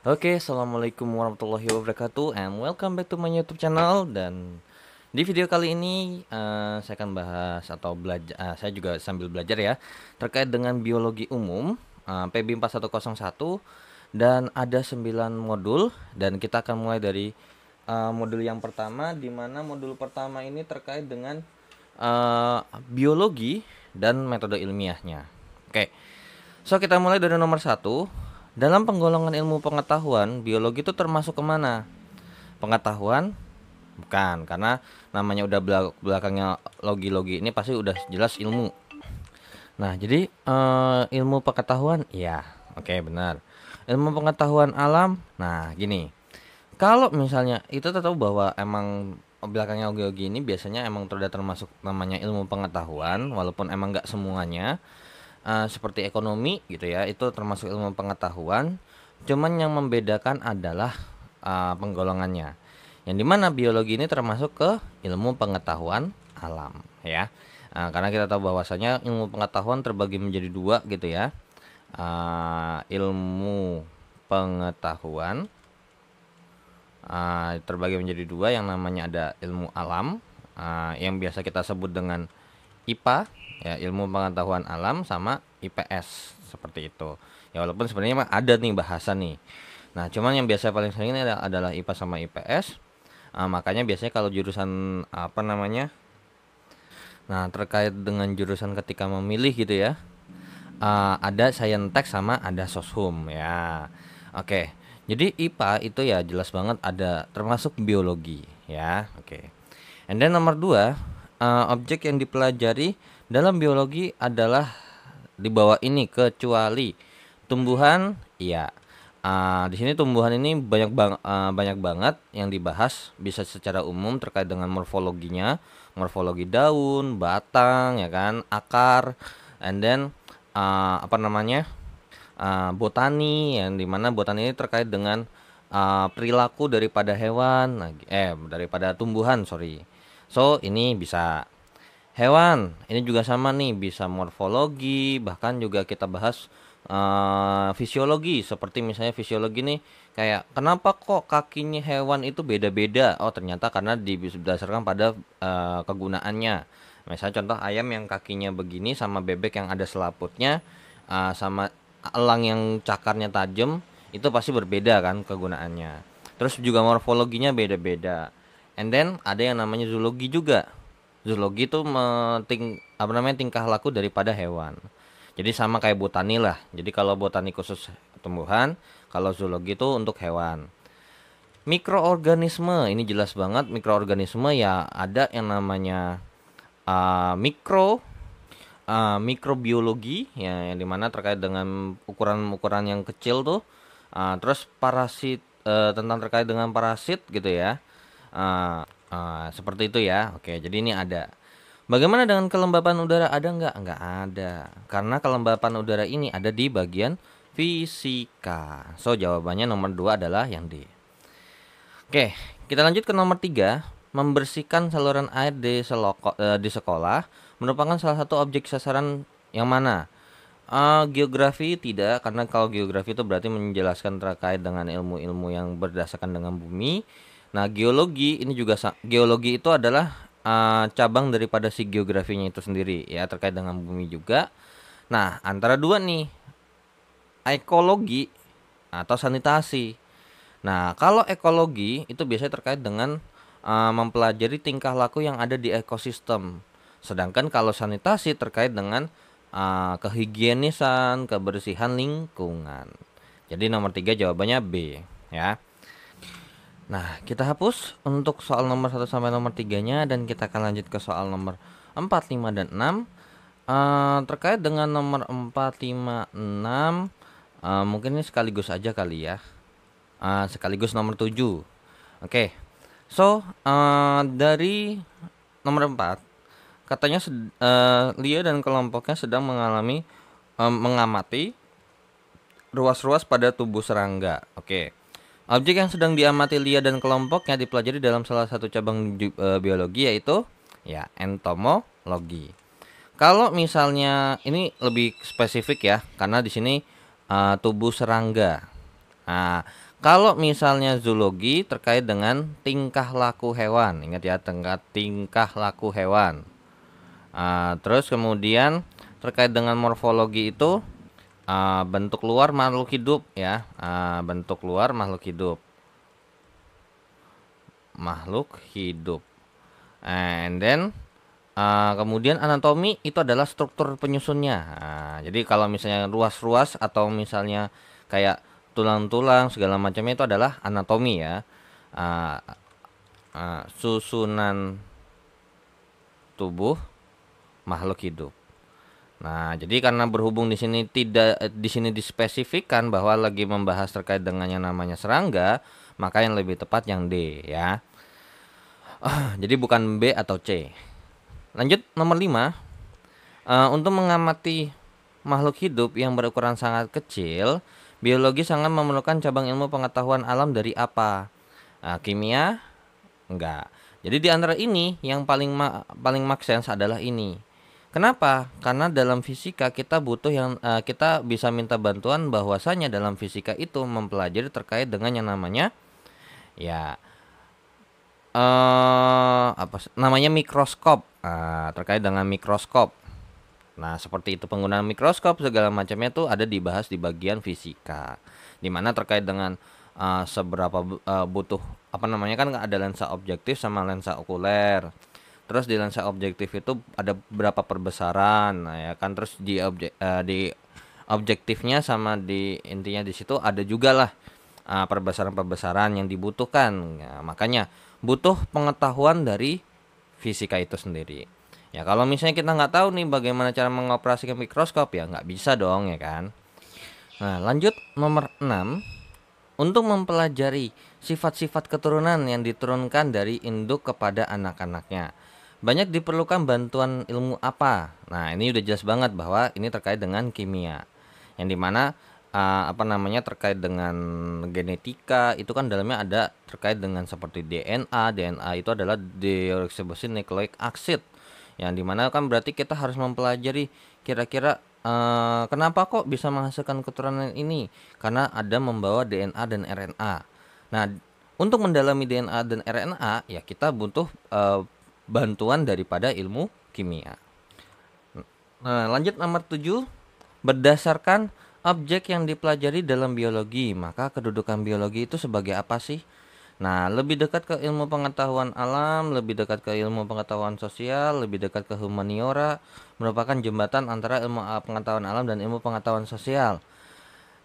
Oke, assalamualaikum warahmatullahi wabarakatuh, and welcome back to my YouTube channel. Dan di video kali ini saya akan bahas atau belajar, saya juga sambil belajar ya, terkait dengan biologi umum PB 4101, dan ada 9 modul, dan kita akan mulai dari modul yang pertama, di mana modul pertama ini terkait dengan biologi dan metode ilmiahnya. Oke, so kita mulai dari nomor satu. Dalam penggolongan ilmu pengetahuan, biologi itu termasuk kemana? Pengetahuan? Bukan, karena namanya udah belakangnya logi-logi ini pasti udah jelas ilmu. Nah, jadi ilmu pengetahuan, iya, oke, benar. Ilmu pengetahuan alam, nah gini. Kalau misalnya itu tahu bahwa emang belakangnya logi-logi ini biasanya emang sudah termasuk namanya ilmu pengetahuan, walaupun emang nggak semuanya. Seperti ekonomi gitu ya, itu termasuk ilmu pengetahuan. Cuman yang membedakan adalah penggolongannya. Yang dimana biologi ini termasuk ke ilmu pengetahuan alam ya. Karena kita tahu bahwasanya ilmu pengetahuan terbagi menjadi dua gitu ya. Ilmu pengetahuan terbagi menjadi dua, yang namanya ada ilmu alam, yang biasa kita sebut dengan IPA ya, ilmu pengetahuan alam, sama IPS seperti itu ya, walaupun sebenarnya ada nih bahasa nih. Nah, cuman yang biasa paling sering ini adalah IPA sama IPS. Makanya biasanya kalau jurusan apa namanya, nah terkait dengan jurusan ketika memilih gitu ya, ada Saintek sama ada Soshum ya. Oke, jadi IPA itu ya jelas banget ada termasuk biologi ya. Oke, and then nomor 2, objek yang dipelajari dalam biologi adalah di bawah ini kecuali tumbuhan. Iya. Di sini tumbuhan ini banyak banget yang dibahas, bisa secara umum terkait dengan morfologinya, morfologi daun, batang, ya kan, akar, and then apa namanya, botani, yang dimana botani ini terkait dengan perilaku daripada hewan, daripada tumbuhan, sorry. So ini bisa hewan, ini juga sama nih, bisa morfologi, bahkan juga kita bahas fisiologi. Seperti misalnya fisiologi nih, kayak kenapa kok kakinya hewan itu beda-beda? Oh, ternyata karena berdasarkan pada kegunaannya. Misalnya contoh ayam yang kakinya begini, sama bebek yang ada selaputnya, sama elang yang cakarnya tajam, itu pasti berbeda kan kegunaannya. Terus juga morfologinya beda-beda. And then ada yang namanya zoologi juga. Zoologi itu tingkah laku daripada hewan. Jadi sama kayak botani lah. Jadi kalau botani khusus tumbuhan, kalau zoologi itu untuk hewan. Mikroorganisme ini jelas banget, mikroorganisme ya ada yang namanya mikrobiologi ya, yang dimana terkait dengan ukuran-ukuran yang kecil tuh. Terus parasit, tentang terkait dengan parasit gitu ya. Seperti itu ya. Oke, jadi ini ada. Bagaimana dengan kelembapan udara? Ada nggak? Nggak ada. Karena kelembapan udara ini ada di bagian fisika. So, jawabannya nomor 2 adalah yang D. Oke, kita lanjut ke nomor 3. Membersihkan saluran air di sekolah merupakan salah satu objek sasaran yang mana? Geografi tidak, karena kalau geografi itu berarti menjelaskan terkait dengan ilmu-ilmu yang berdasarkan dengan bumi. Nah, geologi ini juga geologi itu adalah cabang daripada si geografinya itu sendiri ya, terkait dengan bumi juga. Nah, antara dua nih, ekologi atau sanitasi. Nah, kalau ekologi itu biasanya terkait dengan mempelajari tingkah laku yang ada di ekosistem. Sedangkan kalau sanitasi terkait dengan kehigienisan, kebersihan lingkungan. Jadi nomor 3 jawabannya B ya. Nah, kita hapus untuk soal nomor 1 sampai nomor 3-nya, dan kita akan lanjut ke soal nomor 4, 5, dan 6. Terkait dengan nomor 4, 5, 6, mungkin ini sekaligus aja kali ya. Sekaligus nomor 7. Oke. So, dari nomor 4, katanya Lia dan kelompoknya sedang mengamati ruas-ruas pada tubuh serangga. Oke. Objek yang sedang diamati Lia dan kelompoknya dipelajari dalam salah satu cabang biologi, yaitu ya entomologi. Kalau misalnya ini lebih spesifik ya, karena di sini tubuh serangga. Nah, Kalau misalnya zoologi terkait dengan tingkah laku hewan, ingat ya, tingkah laku hewan. Terus kemudian terkait dengan morfologi itu bentuk luar makhluk hidup ya, bentuk luar makhluk hidup. And then kemudian anatomi itu adalah struktur penyusunnya. Jadi kalau misalnya ruas-ruas atau misalnya kayak tulang-tulang segala macamnya itu adalah anatomi ya. Uh, Susunan tubuh makhluk hidup. Nah, jadi karena berhubung di sini dispesifikkan bahwa lagi membahas terkait dengan yang namanya serangga, maka yang lebih tepat yang D ya. Jadi bukan B atau C. Lanjut nomor 5. Untuk mengamati makhluk hidup yang berukuran sangat kecil, biologi sangat memerlukan cabang ilmu pengetahuan alam dari apa? Kimia? Enggak. Jadi di antara ini yang paling make sense adalah ini. Kenapa? Karena dalam fisika kita butuh kita bisa minta bantuan bahwasanya dalam fisika itu mempelajari terkait dengan yang namanya ya namanya mikroskop. Terkait dengan mikroskop. Nah, seperti itu penggunaan mikroskop segala macamnya itu ada dibahas di bagian fisika. Dimana terkait dengan seberapa butuh kan ada lensa objektif sama lensa okuler. Terus di lensa objektif itu ada berapa perbesaran, nah ya kan. Terus di objektifnya sama di intinya di situ ada juga lah perbesaran-perbesaran yang dibutuhkan. Ya, makanya butuh pengetahuan dari fisika itu sendiri. Ya kalau misalnya kita nggak tahu nih bagaimana cara mengoperasikan mikroskop ya nggak bisa dong ya kan. Nah lanjut nomor 6. Untuk mempelajari sifat-sifat keturunan yang diturunkan dari induk kepada anak-anaknya, banyak diperlukan bantuan ilmu apa? Nah, ini udah jelas banget bahwa ini terkait dengan kimia. Yang dimana terkait dengan genetika itu kan dalamnya ada terkait dengan seperti DNA. DNA itu adalah deoxyribonucleic acid. Yang dimana kan berarti kita harus mempelajari kira-kira kenapa kok bisa menghasilkan keturunan ini? Karena ada membawa DNA dan RNA. Nah, untuk mendalami DNA dan RNA ya kita butuh bantuan daripada ilmu kimia. Nah, lanjut nomor 7. Berdasarkan objek yang dipelajari dalam biologi, maka kedudukan biologi itu sebagai apa sih? Nah, lebih dekat ke ilmu pengetahuan alam, lebih dekat ke ilmu pengetahuan sosial, lebih dekat ke humaniora, merupakan jembatan antara ilmu pengetahuan alam dan ilmu pengetahuan sosial.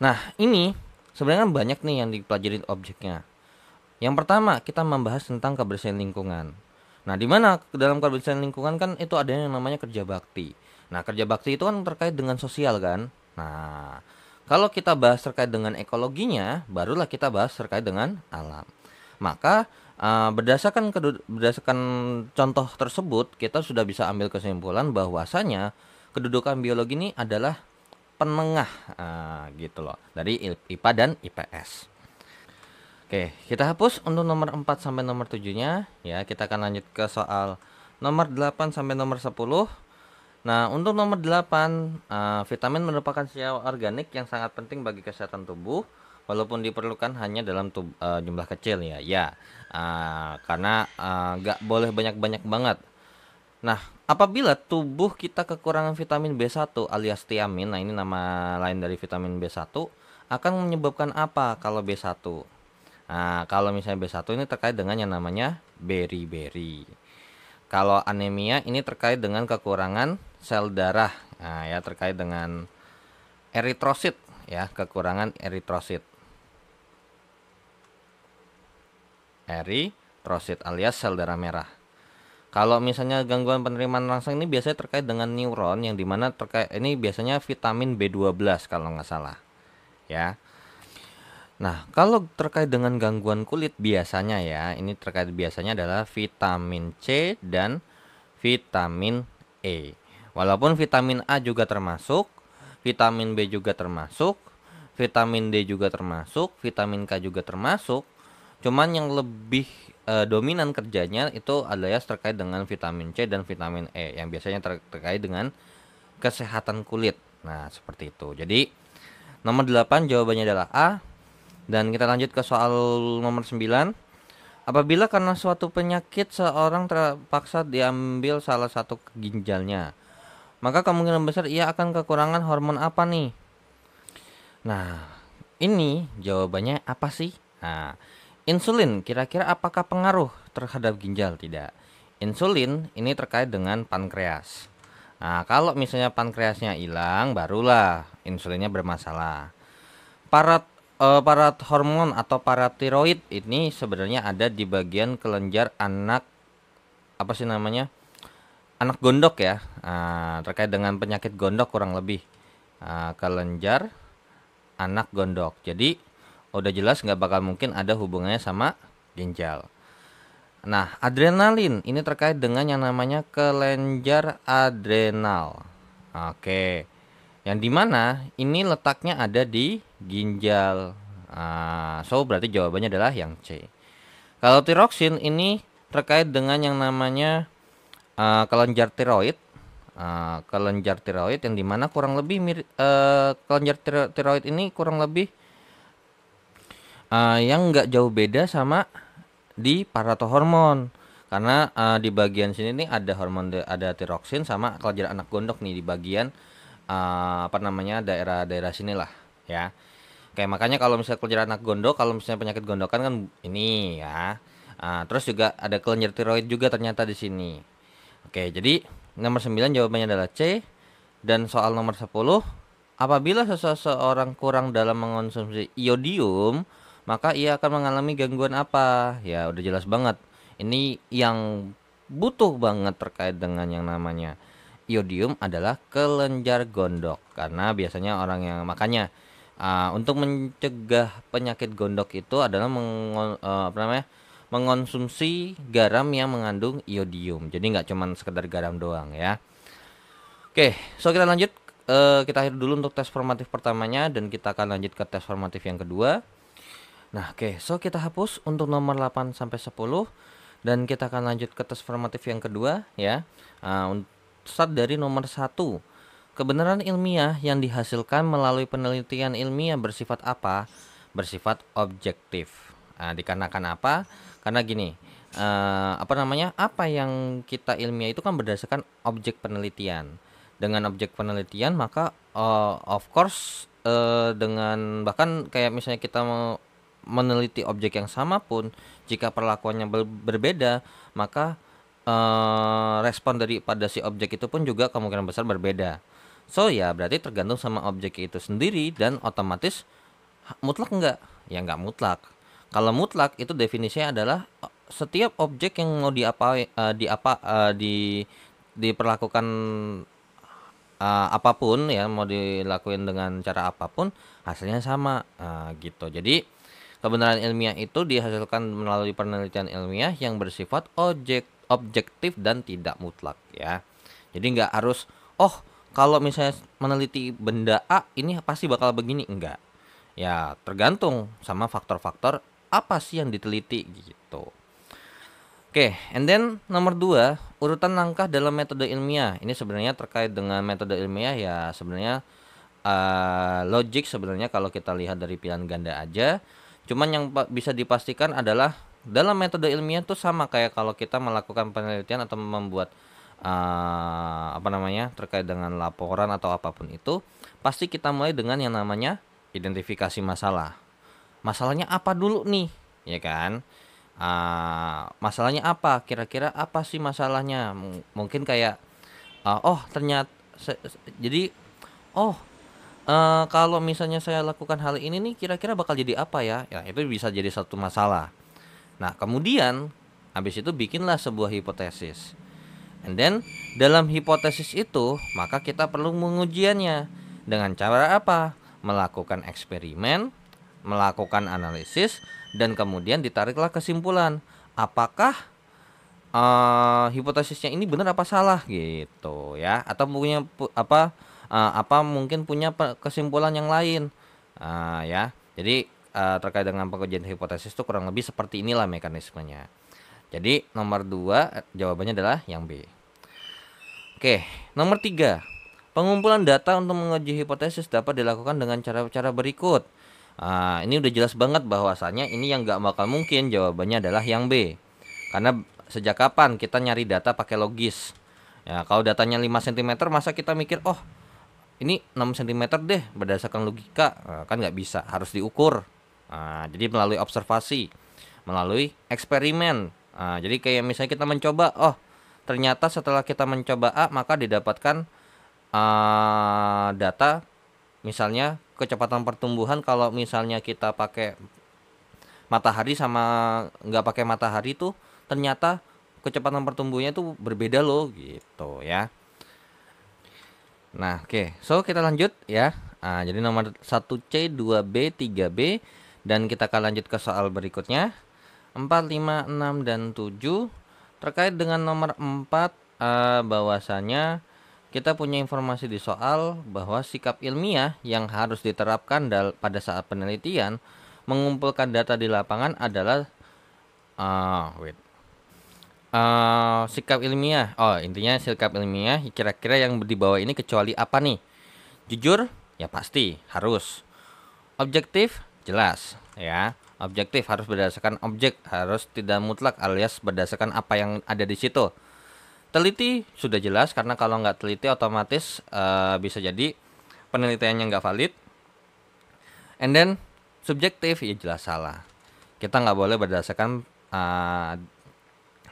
Nah, ini sebenarnya banyak nih yang dipelajari objeknya. Yang pertama, kita membahas tentang kebersihan lingkungan. Nah, di mana dalam kebersihan lingkungan kan itu ada yang namanya kerja bakti. Nah, kerja bakti itu kan terkait dengan sosial kan. Nah, kalau kita bahas terkait dengan ekologinya, barulah kita bahas terkait dengan alam. Maka berdasarkan contoh tersebut, kita sudah bisa ambil kesimpulan bahwasanya kedudukan biologi ini adalah penengah gitu loh dari IPA dan IPS. Oke, kita hapus untuk nomor 4 sampai nomor 7-nya ya. Kita akan lanjut ke soal nomor 8 sampai nomor 10. Nah, untuk nomor 8, vitamin merupakan senyawa organik yang sangat penting bagi kesehatan tubuh, walaupun diperlukan hanya dalam jumlah kecil ya. Karena nggak boleh banyak-banyak banget. Nah, apabila tubuh kita kekurangan vitamin B1 alias tiamin, nah ini nama lain dari vitamin B1, akan menyebabkan apa kalau B1? Nah, kalau misalnya B1 ini terkait dengan yang namanya beriberi. Kalau anemia ini terkait dengan kekurangan sel darah. Nah, ya terkait dengan eritrosit ya, kekurangan eritrosit. Eritrosit alias sel darah merah. Kalau misalnya gangguan penerimaan rangsang ini biasanya terkait dengan neuron yang dimana terkait ini biasanya vitamin B12 kalau nggak salah. Ya. Nah, kalau terkait dengan gangguan kulit biasanya ya, ini terkait biasanya adalah vitamin C dan vitamin E. Walaupun vitamin A juga termasuk, vitamin B juga termasuk, vitamin D juga termasuk, vitamin K juga termasuk. Cuman yang lebih dominan kerjanya itu adalah terkait dengan vitamin C dan vitamin E yang biasanya terkait dengan kesehatan kulit. Nah, seperti itu. Jadi, nomor 8 jawabannya adalah A. Dan kita lanjut ke soal nomor 9. Apabila karena suatu penyakit seorang terpaksa diambil salah satu ginjalnya, maka kemungkinan besar ia akan kekurangan hormon apa nih? Nah, ini jawabannya apa sih? Nah, insulin kira-kira apakah pengaruh terhadap ginjal? Tidak. Insulin ini terkait dengan pankreas. Nah, kalau misalnya pankreasnya hilang, barulah insulinnya bermasalah. Parat hormon atau paratiroid ini sebenarnya ada di bagian kelenjar anak, apa sih namanya? Anak gondok ya. Terkait dengan penyakit gondok kurang lebih. Kelenjar anak gondok. Jadi udah jelas nggak bakal mungkin ada hubungannya sama ginjal. Nah, adrenalin ini terkait dengan yang namanya kelenjar adrenal. Oke, yang dimana ini letaknya ada di ginjal. So berarti jawabannya adalah yang C. Kalau tiroksin ini terkait dengan yang namanya kelenjar tiroid. Kelenjar tiroid yang dimana kurang lebih kelenjar tiroid ini kurang lebih yang nggak jauh beda sama di paratohormon, karena di bagian sini nih ada hormon ada tiroksin sama kelenjar anak gondok nih di bagian apa namanya daerah-daerah sinilah ya. Kayak makanya kalau misalnya kelenjar anak gondok, kalau misalnya penyakit gondokan kan ini ya. Terus juga ada kelenjar tiroid juga ternyata di sini. Oke, jadi nomor 9 jawabannya adalah C. Dan soal nomor 10, apabila seseorang kurang dalam mengonsumsi iodium, maka ia akan mengalami gangguan apa? Ya, udah jelas banget. Ini yang butuh banget terkait dengan yang namanya iodium adalah kelenjar gondok. Karena biasanya orang yang makanya untuk mencegah penyakit gondok itu adalah mengonsumsi garam yang mengandung iodium. Jadi nggak cuma sekedar garam doang ya. Oke, so kita lanjut. Kita akhir dulu untuk tes formatif pertamanya dan kita akan lanjut ke tes formatif yang kedua. Nah, oke, so kita hapus untuk nomor 8 sampai 10 dan kita akan lanjut ke tes formatif yang kedua ya. Start dari nomor 1. Kebenaran ilmiah yang dihasilkan melalui penelitian ilmiah bersifat apa? Bersifat objektif. Dikarenakan apa? Karena gini, apa namanya? Apa yang kita ilmiah itu kan berdasarkan objek penelitian. Dengan objek penelitian maka of course dengan bahkan kayak misalnya kita mau meneliti objek yang sama pun jika perlakuannya berbeda, maka respon daripada si objek itu pun juga kemungkinan besar berbeda. So ya berarti tergantung sama objek itu sendiri dan otomatis mutlak enggak? Ya enggak mutlak. Kalau mutlak itu definisinya adalah setiap objek yang mau diperlakukan apapun ya, mau dilakuin dengan cara apapun hasilnya sama gitu. Jadi kebenaran ilmiah itu dihasilkan melalui penelitian ilmiah yang bersifat objektif dan tidak mutlak ya. Jadi nggak harus kalau misalnya meneliti benda A ini pasti bakal begini, enggak. Ya tergantung sama faktor-faktor apa sih yang diteliti gitu. Oke, and then nomor 2, urutan langkah dalam metode ilmiah. Ini sebenarnya terkait dengan metode ilmiah ya sebenarnya logik sebenarnya kalau kita lihat dari pilihan ganda aja. Cuman yang bisa dipastikan adalah dalam metode ilmiah itu sama kayak kalau kita melakukan penelitian atau membuat apa namanya terkait dengan laporan atau apapun itu, pasti kita mulai dengan yang namanya identifikasi masalah. Masalahnya apa dulu nih, ya kan? Masalahnya apa? Kira-kira apa sih masalahnya? Mungkin kayak ternyata jadi kalau misalnya saya lakukan hal ini nih kira-kira bakal jadi apa ya? Ya itu bisa jadi satu masalah. Nah kemudian habis itu bikinlah sebuah hipotesis. And then dalam hipotesis itu maka kita perlu mengujiannya dengan cara apa? Melakukan eksperimen, melakukan analisis, dan kemudian ditariklah kesimpulan. Apakah hipotesisnya ini benar apa salah gitu ya? Atau punya apa mungkin punya kesimpulan yang lain ya. Jadi terkait dengan pengujian hipotesis itu kurang lebih seperti inilah mekanismenya. Jadi nomor 2 jawabannya adalah yang B. Oke, nomor 3. Pengumpulan data untuk menguji hipotesis dapat dilakukan dengan cara-cara berikut. Ini udah jelas banget bahwasanya ini yang nggak bakal mungkin, jawabannya adalah yang B. Karena sejak kapan kita nyari data pakai logis? Ya, kalau datanya 5 cm masa kita mikir, oh ini 6 cm deh berdasarkan logika. Kan nggak bisa, harus diukur. Jadi melalui observasi, melalui eksperimen. Jadi kayak misalnya kita mencoba, oh ternyata setelah kita mencoba A maka didapatkan data misalnya kecepatan pertumbuhan kalau misalnya kita pakai matahari sama nggak pakai matahari tuh ternyata kecepatan pertumbuhannya tuh berbeda loh gitu ya. Nah, oke. So, kita lanjut ya. Jadi nomor 1C, 2B, 3B dan kita akan lanjut ke soal berikutnya. 4, 5, 6 dan 7 terkait dengan nomor 4 bahwasanya kita punya informasi di soal bahwa sikap ilmiah yang harus diterapkan pada saat penelitian mengumpulkan data di lapangan adalah sikap ilmiah. Oh, intinya sikap ilmiah kira-kira yang di bawah ini kecuali apa nih? Jujur, ya pasti harus. Objektif, jelas ya. Objektif harus berdasarkan objek, harus tidak mutlak alias berdasarkan apa yang ada di situ. Teliti sudah jelas karena kalau nggak teliti otomatis bisa jadi penelitiannya nggak valid. And then subjektif ya jelas salah. Kita nggak boleh berdasarkan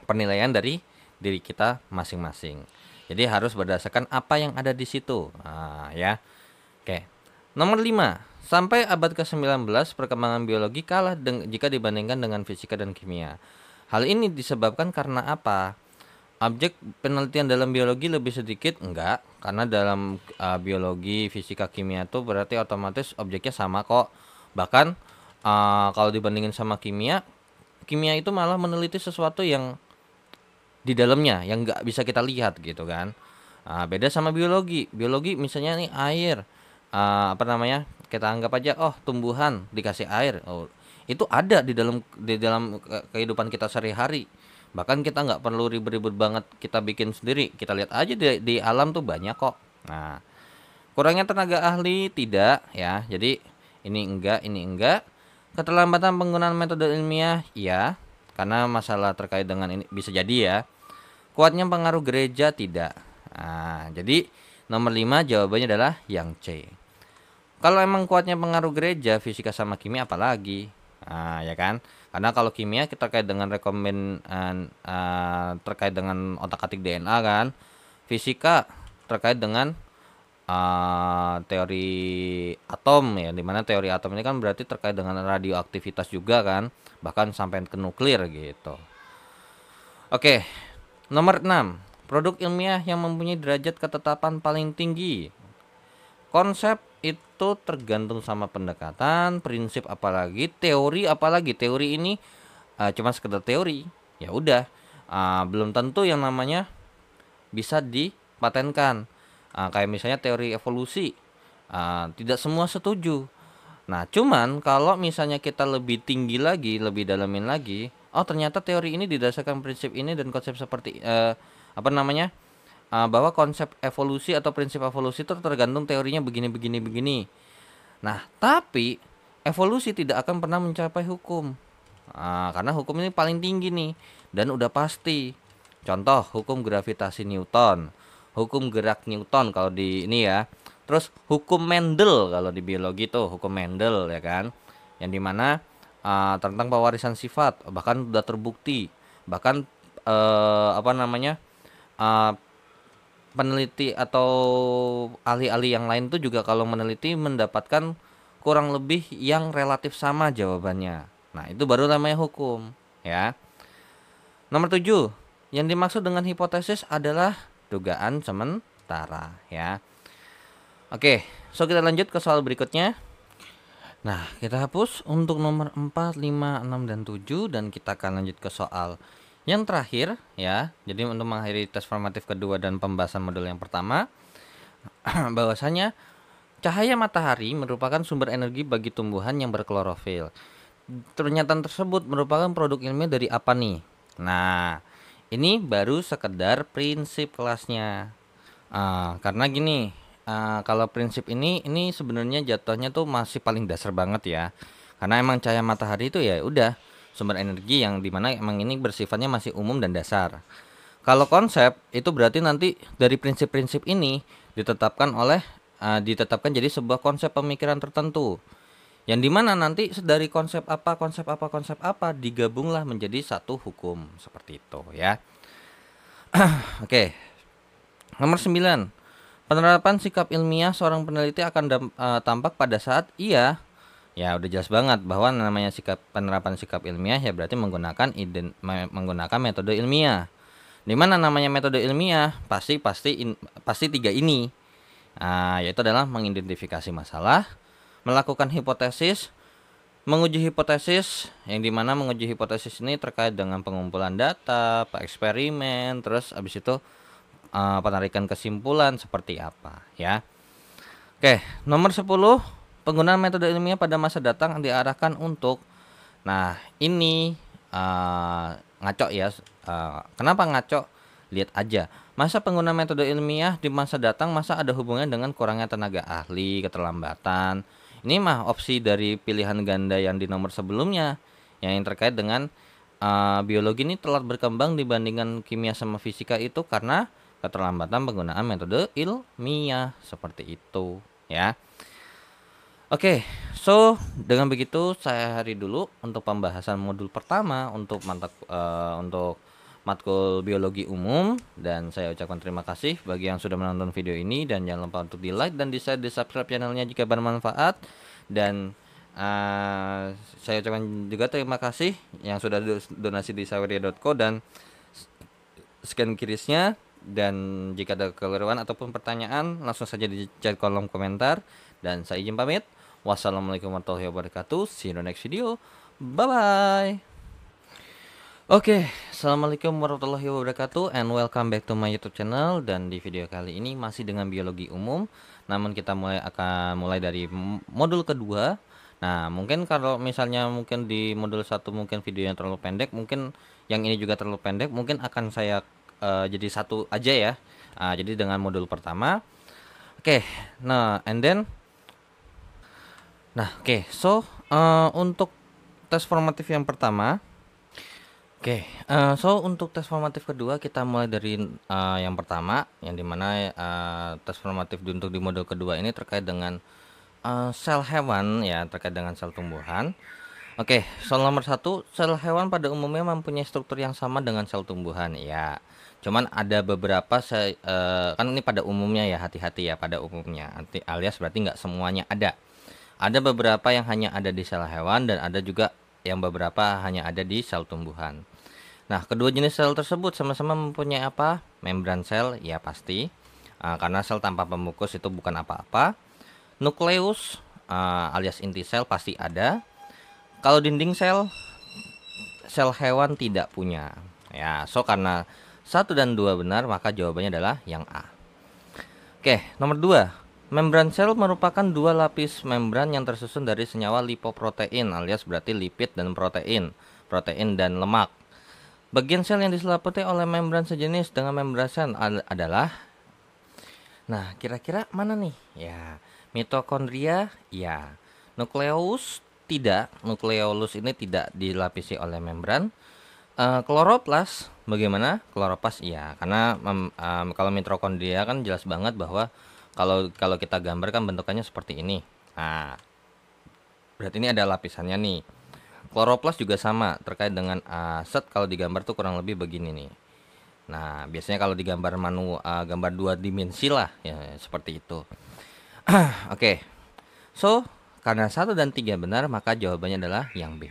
penilaian dari diri kita masing-masing. Jadi harus berdasarkan apa yang ada di situ. Ya. Oke. Nomor 5. Sampai abad ke-19 perkembangan biologi kalah jika dibandingkan dengan fisika dan kimia. Hal ini disebabkan karena apa? Objek penelitian dalam biologi lebih sedikit? Enggak, karena dalam biologi, fisika, kimia itu berarti otomatis objeknya sama kok. Bahkan kalau dibandingin sama kimia, kimia itu malah meneliti sesuatu yang di dalamnya yang nggak bisa kita lihat gitu kan. Beda sama biologi. Biologi misalnya nih air, kita anggap aja oh tumbuhan dikasih air, oh itu ada di dalam kehidupan kita sehari-hari. Bahkan kita nggak perlu ribet-ribet banget kita bikin sendiri. Kita lihat aja di alam tuh banyak kok. Nah, kurangnya tenaga ahli tidak ya. Jadi ini enggak. Keterlambatan penggunaan metode ilmiah iya, karena masalah terkait dengan ini bisa jadi ya. Kuatnya pengaruh gereja tidak. Jadi nomor 5 jawabannya adalah yang C. Kalau emang kuatnya pengaruh gereja, fisika sama kimia apalagi? Ya kan? Karena kalau kimia kita terkait dengan terkait dengan otak-atik DNA kan. Fisika terkait dengan teori atom ya, dimana teori atom ini kan berarti terkait dengan radioaktivitas juga kan, bahkan sampai ke nuklir gitu. Oke, nomor 6. Produk ilmiah yang mempunyai derajat ketetapan paling tinggi. Konsep itu tergantung sama pendekatan, prinsip apalagi, teori apalagi. Teori ini cuma sekedar teori. Ya udah, belum tentu yang namanya bisa dipatenkan. Kayak misalnya teori evolusi. Tidak semua setuju. Nah, cuman kalau misalnya kita lebih tinggi lagi, lebih dalamin lagi, oh ternyata teori ini didasarkan prinsip ini dan konsep seperti bahwa konsep evolusi atau prinsip evolusi itu tergantung teorinya begini. Nah, tapi evolusi tidak akan pernah mencapai hukum. Karena hukum ini paling tinggi nih dan udah pasti. Contoh hukum gravitasi Newton, hukum gerak Newton kalau di ini ya. Terus hukum Mendel kalau di biologi tuh hukum Mendel ya kan, yang dimana tentang pewarisan sifat bahkan sudah terbukti, bahkan peneliti atau ahli-ahli yang lain tuh juga kalau meneliti mendapatkan kurang lebih yang relatif sama jawabannya. Nah itu baru namanya hukum ya. Nomor 7, yang dimaksud dengan hipotesis adalah dugaan sementara ya. Oke, so kita lanjut ke soal berikutnya. Nah, kita hapus untuk nomor 4, 5, 6, dan 7 dan kita akan lanjut ke soal yang terakhir ya. Jadi untuk mengakhiri tes formatif kedua dan pembahasan modul yang pertama, bahwasanya cahaya matahari merupakan sumber energi bagi tumbuhan yang berklorofil. Pernyataan tersebut merupakan produk ilmiah dari apa nih? Nah, ini baru sekedar prinsip kelasnya. Karena gini, kalau prinsip ini sebenarnya jatuhnya tuh masih paling dasar banget ya. Karena emang cahaya matahari itu ya udah sumber energi yang dimana emang ini bersifatnya masih umum dan dasar. Kalau konsep itu berarti nanti dari prinsip-prinsip ini ditetapkan jadi sebuah konsep pemikiran tertentu. Yang dimana nanti dari konsep apa digabunglah menjadi satu hukum seperti itu ya. Oke, nomor 9. Penerapan sikap ilmiah seorang peneliti akan tampak pada saat ia, ya udah jelas banget bahwa namanya penerapan sikap ilmiah ya berarti menggunakan metode ilmiah. Di mana namanya metode ilmiah pasti tiga ini. Yaitu adalah mengidentifikasi masalah, melakukan hipotesis, menguji hipotesis, yang dimana menguji hipotesis ini terkait dengan pengumpulan data, eksperimen, terus abis itu penarikan kesimpulan seperti apa ya. Oke, nomor 10, penggunaan metode ilmiah pada masa datang diarahkan untuk, nah ini ngaco ya. Kenapa ngaco? Lihat aja, masa penggunaan metode ilmiah di masa datang masa ada hubungannya dengan kurangnya tenaga ahli, keterlambatan. Ini mah opsi dari pilihan ganda yang di nomor sebelumnya, yang terkait dengan biologi ini telat berkembang dibandingkan kimia sama fisika itu karena keterlambatan penggunaan metode ilmiah seperti itu ya. Oke, so dengan begitu saya hari dulu untuk pembahasan modul pertama untuk matkul biologi umum, dan saya ucapkan terima kasih bagi yang sudah menonton video ini, dan jangan lupa untuk di like dan di share, di subscribe channelnya jika bermanfaat, dan saya ucapkan juga terima kasih yang sudah donasi di saweria.co dan scan kirisnya. Dan jika ada kekeliruan ataupun pertanyaan langsung saja di chat kolom komentar, dan saya izin pamit. Wassalamualaikum warahmatullahi wabarakatuh. See you in the next video. Bye bye. Oke, assalamualaikum warahmatullahi wabarakatuh, and welcome back to my YouTube channel. Dan di video kali ini masih dengan biologi umum, namun kita akan mulai dari modul kedua. Nah, mungkin kalau misalnya mungkin di modul 1 mungkin video yang terlalu pendek, mungkin yang ini juga terlalu pendek, mungkin akan saya jadi satu aja ya. Jadi dengan modul pertama. Oke, nah so untuk tes formatif yang pertama. So untuk tes formatif kedua kita mulai dari yang pertama, yang dimana tes formatif untuk di modul kedua ini terkait dengan sel hewan ya, terkait dengan sel tumbuhan. Soal nomor 1, sel hewan pada umumnya mempunyai struktur yang sama dengan sel tumbuhan ya. Cuman ada beberapa kan ini pada umumnya ya, hati-hati ya pada umumnya. Alias berarti nggak semuanya ada. Ada beberapa yang hanya ada di sel hewan, dan ada juga yang beberapa hanya ada di sel tumbuhan. Nah, kedua jenis sel tersebut sama-sama mempunyai apa? Membran sel, ya pasti. Karena sel tanpa pembungkus itu bukan apa-apa. Nukleus alias inti sel pasti ada. Kalau dinding sel hewan tidak punya. Ya, so karena 1 dan 2 benar, maka jawabannya adalah yang A. Nomor 2. Membran sel merupakan 2 lapis membran yang tersusun dari senyawa lipoprotein, alias berarti lipid dan protein dan lemak. Bagian sel yang diselimuti oleh membran sejenis dengan membran sel adalah, nah kira-kira mana nih? Ya, mitokondria ya. Nukleus tidak, nukleolus ini tidak dilapisi oleh membran. Kloroplas bagaimana? Kloroplas iya, karena kalau mitokondria kan jelas banget bahwa kalau kita gambar kan bentukannya seperti ini. Nah, berarti ini ada lapisannya nih. Kloroplas juga sama, terkait dengan kalau digambar tuh kurang lebih begini nih. Nah, biasanya kalau digambar gambar 2 dimensi lah ya, seperti itu. So karena 1 dan 3 benar, maka jawabannya adalah yang B.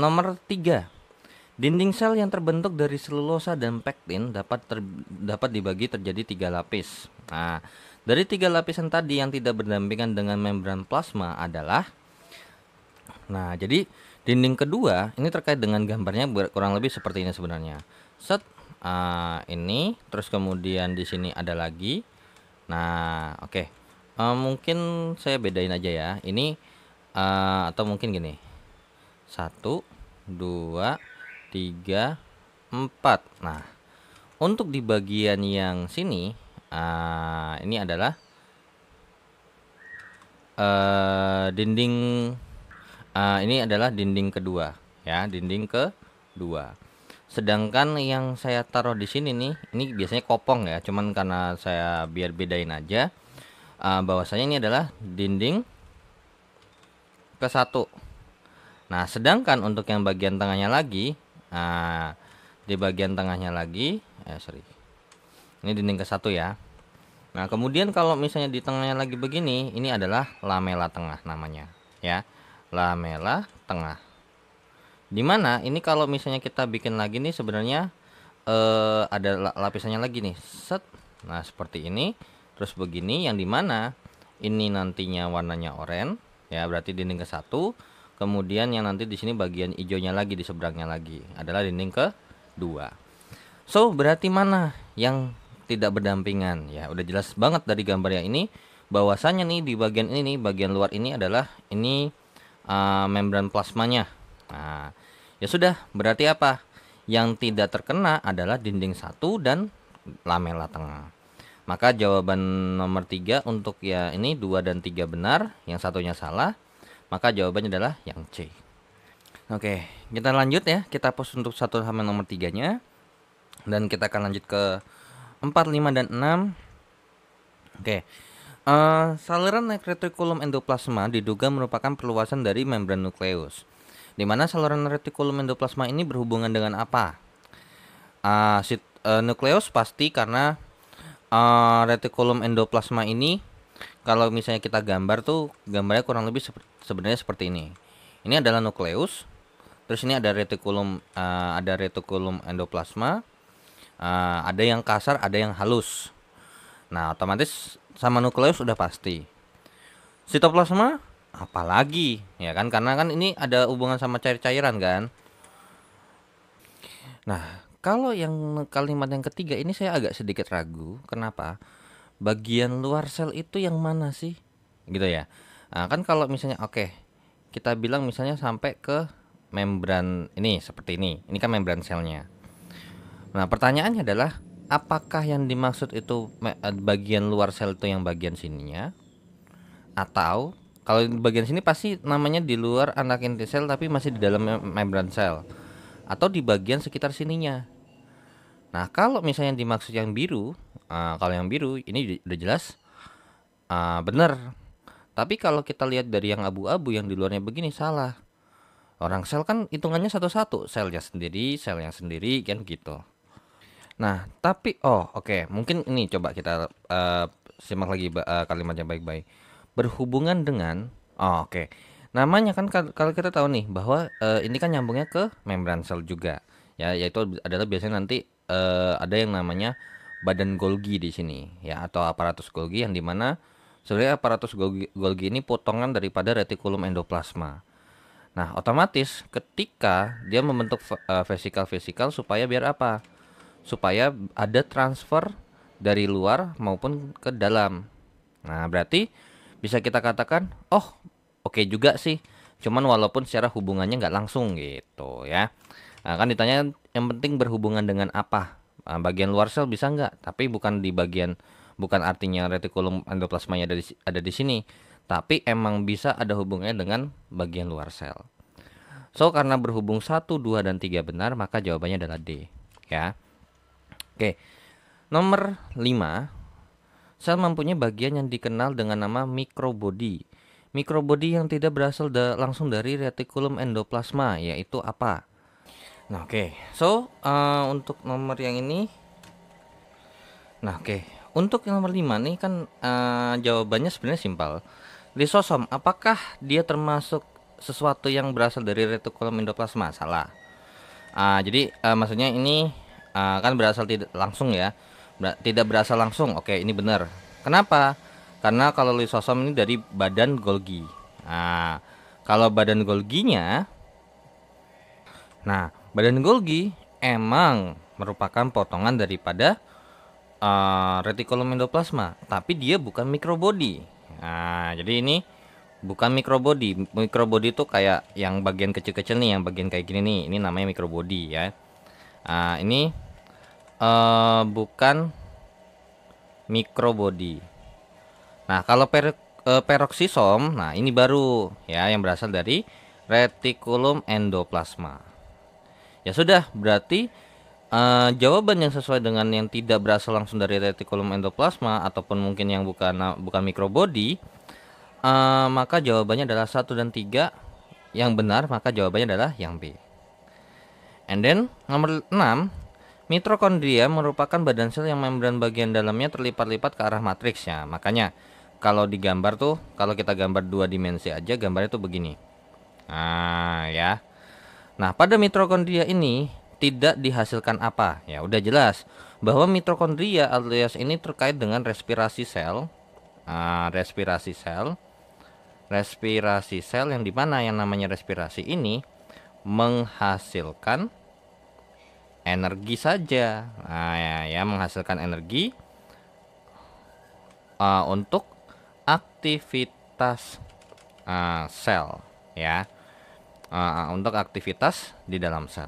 Nomor 3. Dinding sel yang terbentuk dari selulosa dan pektin dapat dibagi terjadi 3 lapis. Nah, dari 3 lapisan tadi yang tidak berdampingan dengan membran plasma adalah, nah jadi dinding kedua ini terkait dengan gambarnya kurang lebih seperti ini sebenarnya. Ini terus kemudian di sini ada lagi. Nah, mungkin saya bedain aja ya. Ini atau mungkin gini. 1, 2, 3, 4. Nah, untuk di bagian yang sini Ini adalah dinding, ini adalah dinding kedua ya, dinding kedua. Sedangkan yang saya taruh di sini nih, ini biasanya kopong ya, cuman karena saya biar bedain aja, bahwasanya ini adalah dinding ke satu. Nah, sedangkan untuk yang bagian tengahnya lagi, di bagian tengahnya lagi, ini dinding ke satu ya. Nah, kemudian kalau misalnya di tengahnya lagi begini, ini adalah lamela tengah namanya, ya, lamela tengah. Dimana ini kalau misalnya kita bikin lagi nih sebenarnya ada lapisannya lagi nih, set. Nah, seperti ini, terus begini, yang dimana ini nantinya warnanya oranye, ya, berarti dinding ke satu. Kemudian yang nanti di sini bagian hijaunya lagi di seberangnya lagi adalah dinding kedua. So, berarti mana yang tidak berdampingan? Ya, udah jelas banget dari gambar yang ini bahwasanya nih di bagian ini nih, bagian luar ini adalah ini membran plasmanya. Nah, ya sudah, berarti apa? Yang tidak terkena adalah dinding satu dan lamela tengah. Maka jawaban nomor 3 untuk ya ini 2 dan 3 benar, yang satunya salah. Maka jawabannya adalah yang C. Oke, kita lanjut ya. Kita post untuk 1 sama nomor 3-nya. Dan kita akan lanjut ke 4, 5, dan 6. Oke. Saluran retikulum endoplasma diduga merupakan perluasan dari membran nukleus. Di mana saluran retikulum endoplasma ini berhubungan dengan apa? Nukleus pasti, karena retikulum endoplasma ini kalau misalnya kita gambar tuh gambarnya kurang lebih sebenarnya seperti ini. Ini adalah nukleus. Terus ini ada retikulum, endoplasma. Ada yang kasar, ada yang halus. Nah, otomatis sama nukleus udah pasti. Sitoplasma apalagi, ya kan? Karena kan ini ada hubungan sama cair-cairan kan. Nah, kalau yang kalimat yang ketiga ini saya agak sedikit ragu. Kenapa? Bagian luar sel itu yang mana sih? Gitu ya. Nah, kan kalau misalnya kita bilang misalnya sampai ke membran ini seperti ini. Ini kan membran selnya. Nah, pertanyaannya adalah apakah yang dimaksud itu bagian luar sel itu yang bagian sininya? Atau kalau bagian sini pasti namanya di luar anak inti sel tapi masih di dalam membran sel. Atau di bagian sekitar sininya. Nah, kalau misalnya dimaksud yang biru, kalau yang biru ini udah jelas benar. Tapi kalau kita lihat dari yang abu-abu yang di luarnya begini salah. Orang sel kan hitungannya satu-satu, selnya sendiri, sel yang sendiri kan gitu. Nah, tapi mungkin ini coba kita simak lagi kalimatnya baik-baik. Berhubungan dengan namanya kan kalau kita tahu nih bahwa ini kan nyambungnya ke membran sel juga. Ya, yaitu adalah biasanya nanti ada yang namanya badan Golgi di sini ya, atau aparatus Golgi, yang dimana sebenarnya aparatus Golgi ini potongan daripada retikulum endoplasma. Nah, otomatis ketika dia membentuk vesikal supaya biar apa? Supaya ada transfer dari luar maupun ke dalam. Nah, berarti bisa kita katakan, oke juga sih. Cuman walaupun secara hubungannya nggak langsung gitu ya. Nah, kan ditanya yang penting berhubungan dengan apa? Bagian luar sel bisa nggak? Tapi bukan artinya retikulum endoplasmanya ada di sini. Tapi emang bisa ada hubungannya dengan bagian luar sel. So, karena berhubung 1, 2, dan 3 benar, maka jawabannya adalah D. Ya. Oke. Nomor 5. Sel mempunyai bagian yang dikenal dengan nama mikrobodi. Mikrobodi yang tidak berasal langsung dari retikulum endoplasma, yaitu apa? Nah, So, untuk nomor yang ini. Nah, Untuk yang nomor 5 nih kan jawabannya sebenarnya simpel. Lisosom, apakah dia termasuk sesuatu yang berasal dari retikulum endoplasma? Salah. Jadi maksudnya ini kan berasal tidak langsung ya. Tidak berasal langsung. Oke, ini benar. Kenapa? Karena kalau lisosom ini dari badan Golgi. Nah, kalau badan Golginya, badan Golgi emang merupakan potongan daripada retikulum endoplasma, tapi dia bukan mikrobodi. Nah, jadi ini bukan mikrobodi. Mikrobodi itu kayak yang bagian kecil-kecil nih, yang bagian kayak gini nih. Ini namanya mikrobodi ya. Ini bukan mikrobody. Nah, kalau peroksisom, nah ini baru ya yang berasal dari retikulum endoplasma. Ya sudah, berarti jawaban yang sesuai dengan yang tidak berasal langsung dari retikulum endoplasma ataupun mungkin yang bukan mikrobody, maka jawabannya adalah 1 dan 3. Yang benar maka jawabannya adalah yang B. And then nomor 6, mitokondria merupakan badan sel yang membran bagian dalamnya terlipat-lipat ke arah matriksnya. Makanya kalau digambar tuh, kalau kita gambar 2 dimensi aja, gambarnya tuh begini. Nah, ya. Nah, pada mitokondria ini tidak dihasilkan apa? Ya, udah jelas bahwa mitokondria alias ini terkait dengan respirasi sel. Respirasi sel yang dimana yang namanya respirasi ini menghasilkan energi saja. Nah, ya menghasilkan energi untuk aktivitas sel, ya. Untuk aktivitas di dalam sel.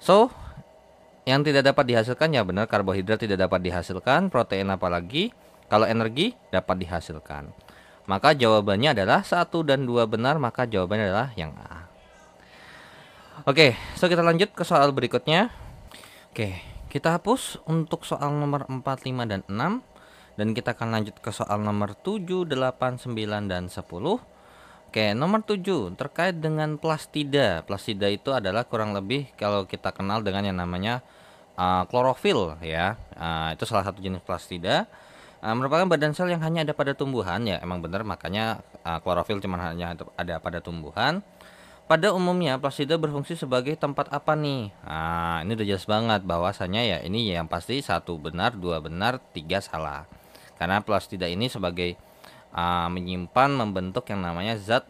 So, yang tidak dapat dihasilkan ya benar karbohidrat tidak dapat dihasilkan, protein apalagi. Kalau energi dapat dihasilkan. Maka jawabannya adalah 1 dan 2 benar, maka jawabannya adalah yang A. Oke, so kita lanjut ke soal berikutnya. Oke, kita hapus untuk soal nomor 4, 5, dan 6. Dan kita akan lanjut ke soal nomor 7, 8, 9, dan 10. Oke, nomor 7 terkait dengan plastida. Plastida itu adalah kurang lebih kalau kita kenal dengan yang namanya klorofil, ya. Itu salah satu jenis plastida. Merupakan badan sel yang hanya ada pada tumbuhan, ya. Emang benar, makanya klorofil cuma hanya ada pada tumbuhan. Pada umumnya plastida berfungsi sebagai tempat apa nih? Ini udah jelas banget bahwasanya ya ini yang pasti 1 benar, 2 benar, 3 salah. Karena plastida ini sebagai menyimpan membentuk yang namanya zat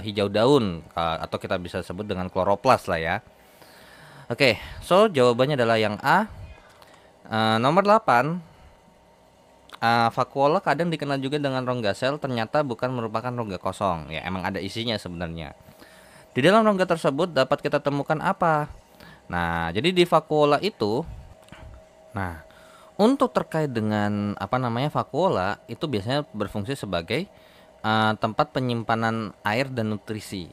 hijau daun atau kita bisa sebut dengan kloroplas lah ya. Oke, so jawabannya adalah yang A. Nomor 8. Vakuola kadang dikenal juga dengan rongga sel, ternyata bukan merupakan rongga kosong. Ya, emang ada isinya sebenarnya. Di dalam rongga tersebut dapat kita temukan apa? Nah, jadi di vakuola itu, nah, untuk terkait dengan vakuola itu biasanya berfungsi sebagai tempat penyimpanan air dan nutrisi.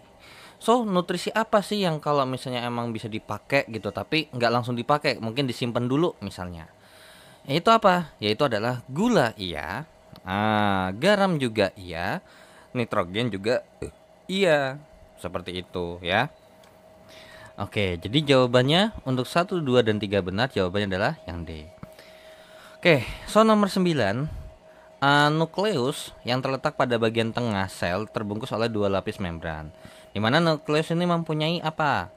So, nutrisi apa sih yang kalau misalnya emang bisa dipakai gitu, tapi nggak langsung dipakai, mungkin disimpan dulu misalnya. Itu apa? Yaitu adalah gula, iya. Garam juga iya. Nitrogen juga iya. Seperti itu ya. Oke, jadi jawabannya untuk 1, 2, dan 3 benar, jawabannya adalah yang D. Oke, so nomor 9. Nukleus yang terletak pada bagian tengah sel terbungkus oleh 2 lapis membran. Dimana nukleus ini mempunyai apa?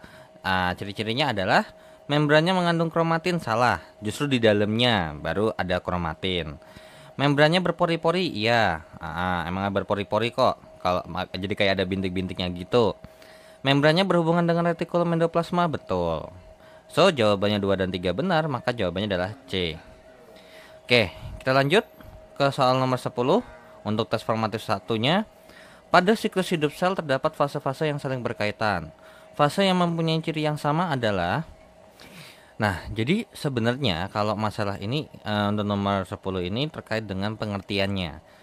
Ciri-cirinya adalah membrannya mengandung kromatin. Salah, justru di dalamnya baru ada kromatin. Membrannya berpori-pori, iya. Emang berpori-pori kok. Kalau jadi kayak ada bintik-bintiknya gitu. Membrannya berhubungan dengan retikulum endoplasma, betul. So, jawabannya 2 dan 3 benar, maka jawabannya adalah C. Oke, kita lanjut ke soal nomor 10. Untuk tes formatif satunya, pada siklus hidup sel terdapat fase-fase yang saling berkaitan. Fase yang mempunyai ciri yang sama adalah, nah, jadi sebenarnya kalau masalah ini untuk nomor 10 ini terkait dengan pengertiannya.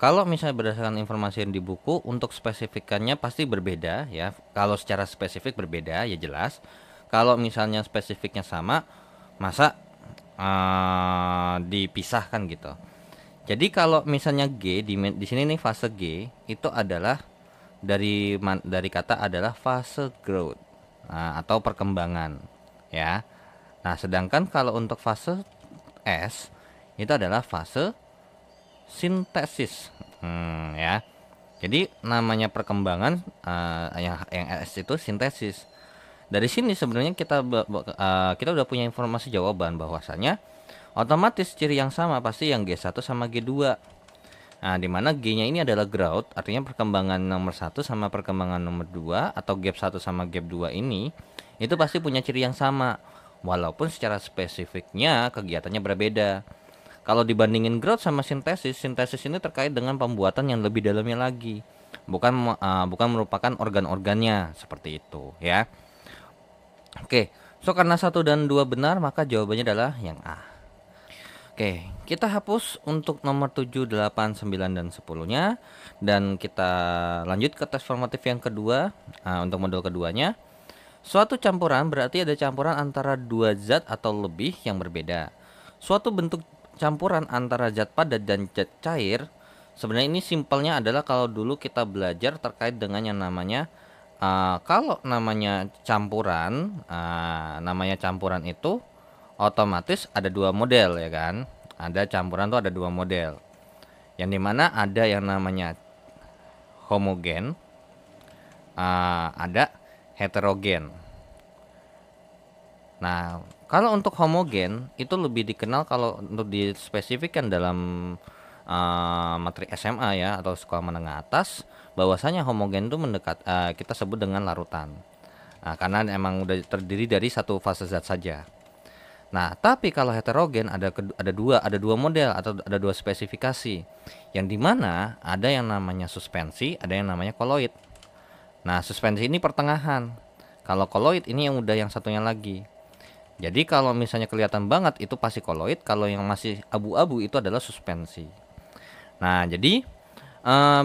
Kalau misalnya berdasarkan informasi yang di buku, untuk spesifikannya pasti berbeda ya. Kalau secara spesifik berbeda ya jelas. Kalau misalnya spesifiknya sama, masa dipisahkan gitu. Jadi kalau misalnya G di sini nih fase G itu adalah dari kata adalah fase growth atau perkembangan ya. Nah, sedangkan kalau untuk fase S itu adalah fase sintesis, ya. Jadi namanya perkembangan yang S itu sintesis. Dari sini sebenarnya kita udah punya informasi jawaban bahwasanya otomatis ciri yang sama pasti yang G1 sama G2. Nah, dimana G-nya ini adalah growth, artinya perkembangan nomor 1 sama perkembangan nomor 2 atau gap 1 sama gap 2 ini itu pasti punya ciri yang sama, walaupun secara spesifiknya kegiatannya berbeda. Kalau dibandingin growth sama sintesis, sintesis ini terkait dengan pembuatan yang lebih dalamnya lagi, bukan merupakan organ-organnya seperti itu ya. Oke, so karena 1 dan 2 benar, maka jawabannya adalah yang A. Oke, kita hapus untuk nomor 7, 8, 9, dan 10-nya. Dan kita lanjut ke tes formatif yang kedua. Untuk modul keduanya, suatu campuran berarti ada campuran antara dua zat atau lebih yang berbeda. Suatu bentuk campuran antara zat padat dan zat cair, sebenarnya ini simpelnya adalah kalau dulu kita belajar terkait dengan yang namanya kalau namanya campuran itu otomatis ada dua model ya kan. Ada campuran tuh ada dua model. Yang dimana ada yang namanya homogen, ada heterogen. Nah, kalau untuk homogen itu lebih dikenal kalau untuk dispesifikkan dalam materi SMA ya atau sekolah menengah atas, bahwasanya homogen itu kita sebut dengan larutan. Karena emang udah terdiri dari satu fase zat saja. Nah, tapi kalau heterogen ada dua model atau ada dua spesifikasi. Yang dimana ada yang namanya suspensi, ada yang namanya koloid. Nah, suspensi ini pertengahan. Kalau koloid ini yang satunya lagi. Jadi kalau misalnya kelihatan banget itu pasti koloid, kalau yang masih abu-abu itu adalah suspensi. Nah, jadi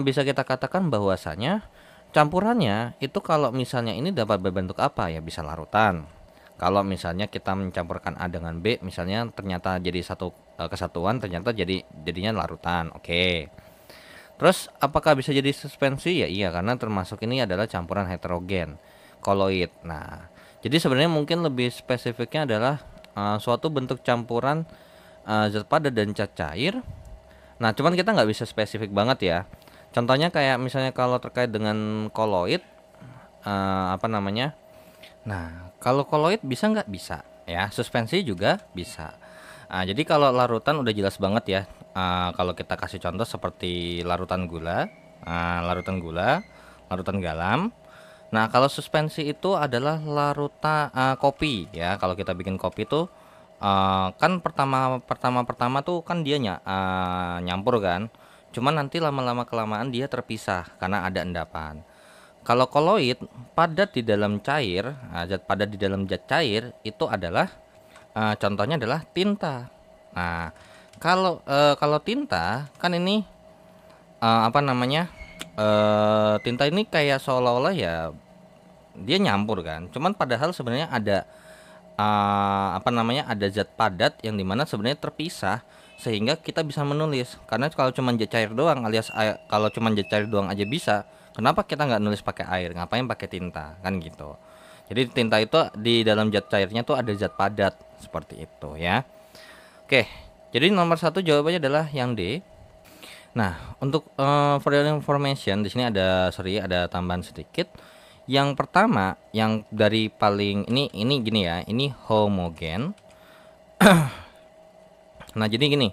bisa kita katakan bahwasanya campurannya itu kalau misalnya ini dapat berbentuk apa ya, bisa larutan. Kalau misalnya kita mencampurkan A dengan B, misalnya ternyata jadi satu kesatuan, ternyata jadinya larutan. Oke. Terus apakah bisa jadi suspensi? Ya iya, karena termasuk ini adalah campuran heterogen, koloid. Nah, jadi sebenarnya mungkin lebih spesifiknya adalah suatu bentuk campuran zat padat dan zat cair. Nah, cuman kita nggak bisa spesifik banget ya. Contohnya kayak misalnya kalau terkait dengan koloid, apa namanya? Nah, kalau koloid bisa nggak? Bisa. Ya, suspensi juga bisa. Jadi kalau larutan udah jelas banget ya. Kalau kita kasih contoh seperti larutan gula, larutan garam. Nah, kalau suspensi itu adalah larutan kopi ya. Kalau kita bikin kopi tuh kan pertama tuh kan dia nyampur kan. Cuman nanti lama-lama kelamaan dia terpisah karena ada endapan. Kalau koloid padat di dalam cair, zat padat di dalam zat cair itu adalah contohnya adalah tinta. Nah, kalau tinta kan ini apa namanya? Tinta ini kayak seolah-olah ya dia nyampur kan. Cuman padahal sebenarnya ada apa namanya? Ada zat padat yang dimana sebenarnya terpisah sehingga kita bisa menulis. Karena kalau cuma zat cair doang alias kalau cuma zat cair doang aja bisa, kenapa kita nggak nulis pakai air? Ngapain pakai tinta? Kan gitu. Jadi tinta itu di dalam zat cairnya tuh ada zat padat seperti itu ya. Oke, jadi nomor satu jawabannya adalah yang D. Nah, untuk for your information di sini ada tambahan sedikit. Yang pertama, yang dari paling ini gini ya, ini homogen. Nah, jadi gini,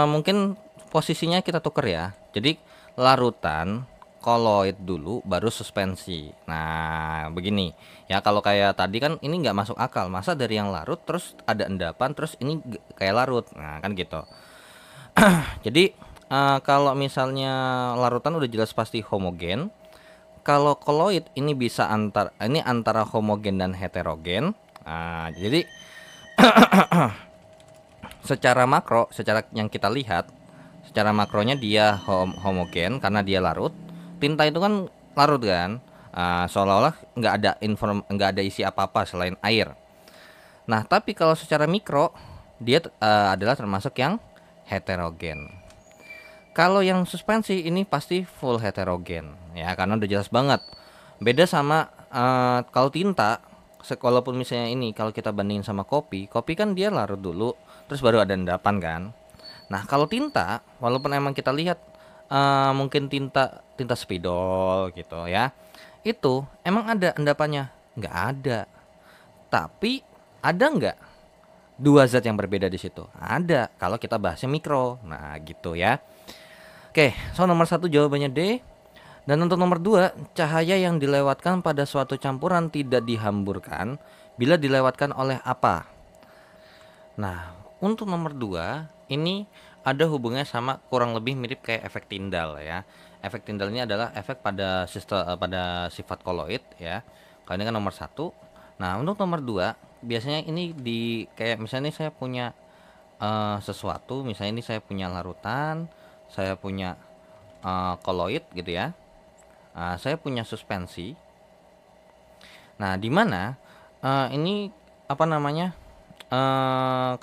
mungkin posisinya kita tuker ya. Jadi larutan, koloid dulu, baru suspensi. Nah, begini ya. Kalau kayak tadi kan ini nggak masuk akal. Masa dari yang larut terus ada endapan, terus ini kayak larut. Nah, kan gitu. Jadi kalau misalnya larutan udah jelas pasti homogen. Kalau koloid ini bisa antara homogen dan heterogen. Jadi secara makro, secara yang kita lihat, secara makronya dia homogen karena dia larut. Tinta itu kan larut kan, seolah-olah nggak ada isi apa-apa selain air. Nah, tapi kalau secara mikro dia adalah termasuk yang heterogen. Kalau yang suspensi ini pasti full heterogen ya, karena udah jelas banget. Beda sama kalau tinta, walaupun misalnya ini kalau kita bandingin sama kopi, kopi kan dia larut dulu, terus baru ada endapan kan. Nah, kalau tinta, walaupun emang kita lihat mungkin tinta spidol gitu ya, itu emang ada endapannya? Nggak ada. Tapi ada nggak dua zat yang berbeda di situ? Ada. Kalau kita bahasnya mikro, nah gitu ya. Oke, so nomor satu jawabannya D. Dan untuk nomor 2, cahaya yang dilewatkan pada suatu campuran tidak dihamburkan bila dilewatkan oleh apa? Nah, untuk nomor 2 ini ada hubungannya sama kurang lebih mirip kayak efek Tyndall ya. Efek Tyndall ini adalah efek pada sifat koloid ya. Kalau ini kan nomor 1. Nah, untuk nomor 2 biasanya ini di kayak misalnya saya punya sesuatu, misalnya ini saya punya larutan, saya punya koloid gitu ya. Saya punya suspensi. Nah, di mana ini apa namanya?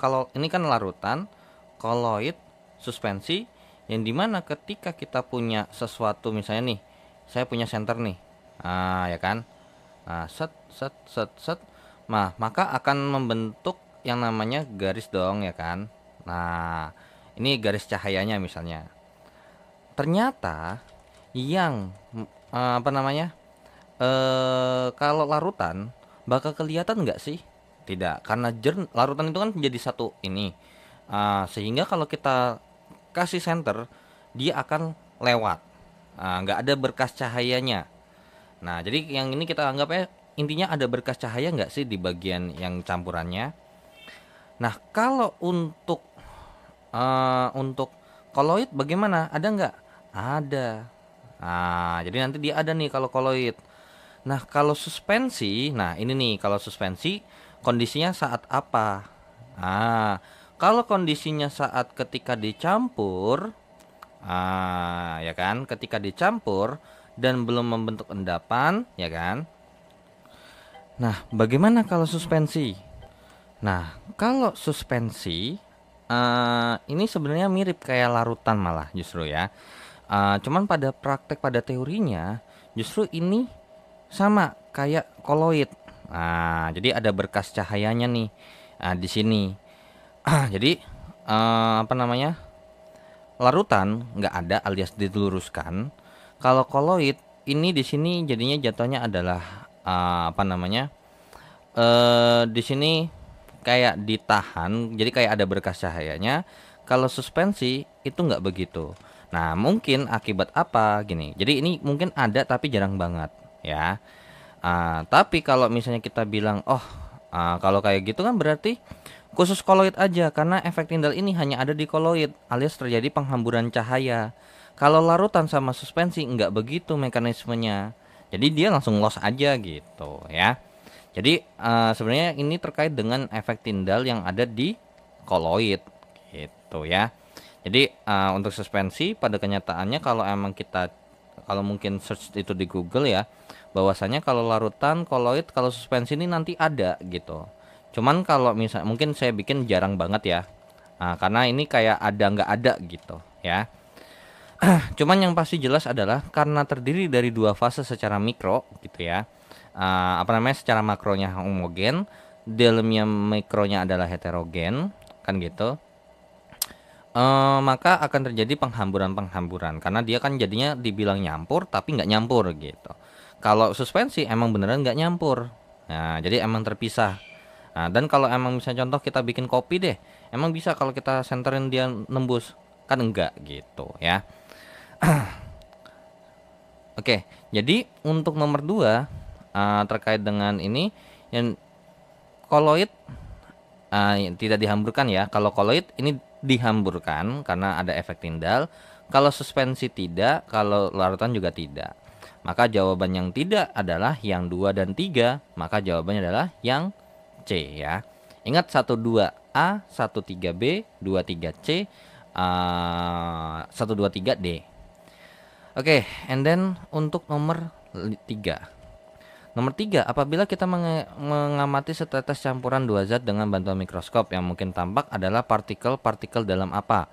Kalau ini kan larutan, koloid, suspensi, yang dimana ketika kita punya sesuatu, misalnya nih, saya punya senter nih, ya kan, set set set set, nah maka akan membentuk yang namanya garis dong ya kan. Nah, ini garis cahayanya misalnya. Ternyata yang apa namanya, kalau larutan bakal kelihatan nggak sih? Tidak, karena larutan itu kan menjadi satu ini. Sehingga kalau kita kasih senter, dia akan lewat. Nggak ada berkas cahayanya. Nah, jadi yang ini kita anggapnya intinya ada berkas cahaya nggak sih di bagian yang campurannya. Nah, kalau untuk koloid bagaimana? Ada nggak? Ada. Jadi nanti dia ada nih kalau koloid. Nah, kalau suspensi, nah ini nih kalau suspensi kondisinya saat apa? Kalau kondisinya saat ketika dicampur, ya kan, ketika dicampur dan belum membentuk endapan, ya kan. Nah, bagaimana kalau suspensi? Nah, kalau suspensi, ini sebenarnya mirip kayak larutan malah justru ya. Cuman pada praktek pada teorinya justru ini sama kayak koloid. Jadi ada berkas cahayanya nih di sini. Jadi apa namanya? Larutan nggak ada alias diluruskan. Kalau koloid ini di sini jadinya jatuhnya adalah apa namanya? Di sini kayak ditahan, jadi kayak ada berkas cahayanya. Kalau suspensi itu nggak begitu. Nah, mungkin akibat apa gini. Jadi ini mungkin ada tapi jarang banget ya. Tapi kalau misalnya kita bilang, oh, kalau kayak gitu kan berarti khusus koloid aja karena efek tindal ini hanya ada di koloid alias terjadi penghamburan cahaya. Kalau larutan sama suspensi nggak begitu mekanismenya. Jadi dia langsung loss aja gitu ya. Jadi sebenarnya ini terkait dengan efek tindal yang ada di koloid gitu ya. Jadi untuk suspensi pada kenyataannya kalau emang kita kalau mungkin search itu di Google ya, bahwasanya kalau larutan, koloid, kalau suspensi ini nanti ada gitu. Cuman kalau misal mungkin saya bikin jarang banget ya. Karena ini kayak ada nggak ada gitu ya. Cuman yang pasti jelas adalah karena terdiri dari dua fase secara mikro gitu ya. Apa namanya, secara makronya homogen, dalamnya mikronya adalah heterogen kan gitu. Maka akan terjadi penghamburan karena dia kan jadinya dibilang nyampur tapi nggak nyampur gitu. Kalau suspensi emang beneran nggak nyampur. Nah, jadi emang terpisah. Nah, dan kalau emang misalnya contoh kita bikin kopi deh, emang bisa kalau kita senterin dia nembus, kan enggak gitu ya. Oke, jadi untuk nomor 2 terkait dengan ini yang koloid yang tidak dihamburkan ya. Kalau koloid ini dihamburkan karena ada efek tindal. Kalau suspensi tidak, kalau larutan juga tidak. Maka jawaban yang tidak adalah yang 2 dan 3, maka jawabannya adalah yang C ya. Ingat 12A, 13B, 23C, 123D. Oke, and then untuk nomor 3. Nomor 3, apabila kita mengamati setetes campuran dua zat dengan bantuan mikroskop, yang mungkin tampak adalah partikel-partikel dalam apa?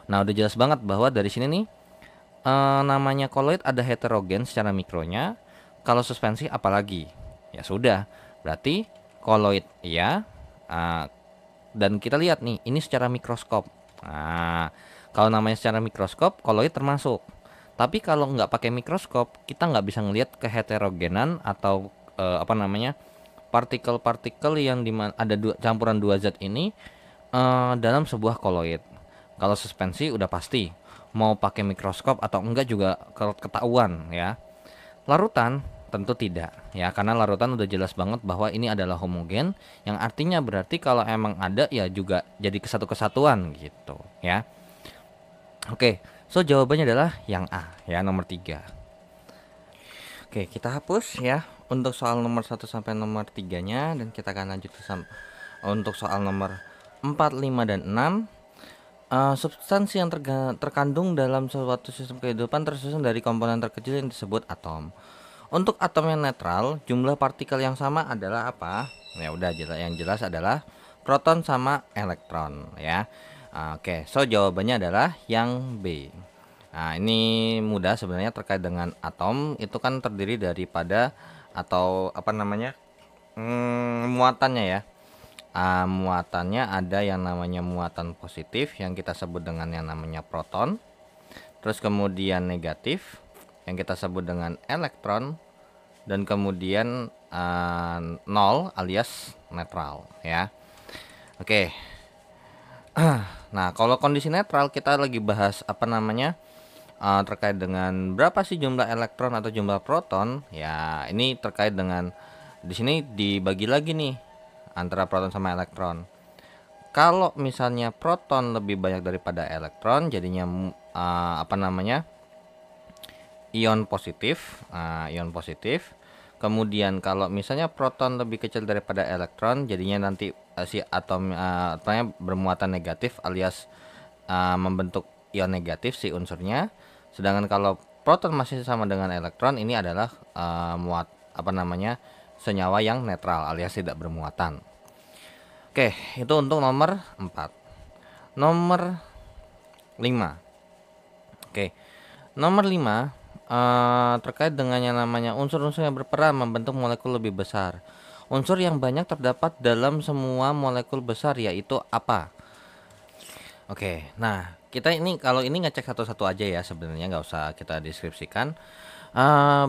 Nah, udah jelas banget bahwa dari sini nih namanya koloid ada heterogen secara mikronya. Kalau suspensi apalagi? Ya sudah, berarti koloid iya. Dan kita lihat nih, ini secara mikroskop. Kalau namanya secara mikroskop, koloid termasuk. Tapi kalau nggak pakai mikroskop, kita nggak bisa ngelihat keheterogenan atau apa namanya, partikel-partikel yang ada campuran dua zat ini dalam sebuah koloid. Kalau suspensi udah pasti, mau pakai mikroskop atau enggak juga ketahuan ya. Larutan tentu tidak ya, karena larutan udah jelas banget bahwa ini adalah homogen, yang artinya berarti kalau emang ada ya juga jadi kesatuan gitu ya. Oke, so jawabannya adalah yang A ya, nomor 3. Oke, kita hapus ya untuk soal nomor 1 sampai nomor 3-nya, dan kita akan lanjut untuk soal nomor 4, 5 dan 6. Substansi yang terkandung dalam suatu sistem kehidupan tersusun dari komponen terkecil yang disebut atom. Untuk atom yang netral, jumlah partikel yang sama adalah apa? Ya udah jelas, yang jelas adalah proton sama elektron ya. Oke, so jawabannya adalah yang B. Nah, ini mudah sebenarnya terkait dengan atom itu kan terdiri daripada atau apa namanya? Muatannya ya. Muatannya ada yang namanya muatan positif yang kita sebut dengan yang namanya proton. Terus kemudian negatif yang kita sebut dengan elektron, dan kemudian nol alias netral ya. Oke. Nah, kalau kondisi netral kita lagi bahas apa namanya? Terkait dengan berapa sih jumlah elektron atau jumlah proton? Ya, ini terkait dengan di sini dibagi lagi nih antara proton sama elektron. Kalau misalnya proton lebih banyak daripada elektron, jadinya apa namanya? Ion positif, ion positif. Kemudian kalau misalnya proton lebih kecil daripada elektron, jadinya nanti si atomnya bermuatan negatif alias membentuk ion negatif si unsurnya. Sedangkan kalau proton masih sama dengan elektron, ini adalah apa namanya? Senyawa yang netral alias tidak bermuatan. Oke, itu untuk nomor 4. Nomor 5. Oke. Nomor 5 terkait dengan yang namanya unsur-unsur yang berperan membentuk molekul lebih besar. Unsur yang banyak terdapat dalam semua molekul besar yaitu apa? Oke, nah kita ini kalau ini ngecek satu-satu aja ya sebenarnya, nggak usah kita deskripsikan.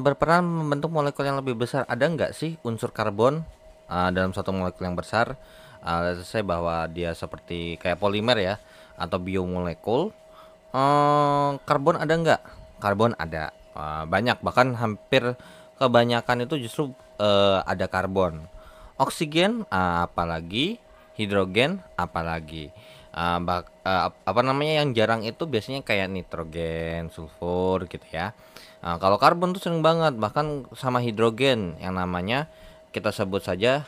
Berperan membentuk molekul yang lebih besar, ada nggak sih unsur karbon dalam satu molekul yang besar? Saya bahwa dia seperti kayak polimer ya atau biomolekul. Karbon ada nggak? Karbon ada. Banyak, bahkan hampir kebanyakan itu justru ada karbon. Oksigen apalagi, hidrogen apalagi. Apa namanya yang jarang itu biasanya kayak nitrogen, sulfur gitu ya. Kalau karbon tuh sering banget, bahkan sama hidrogen yang namanya kita sebut saja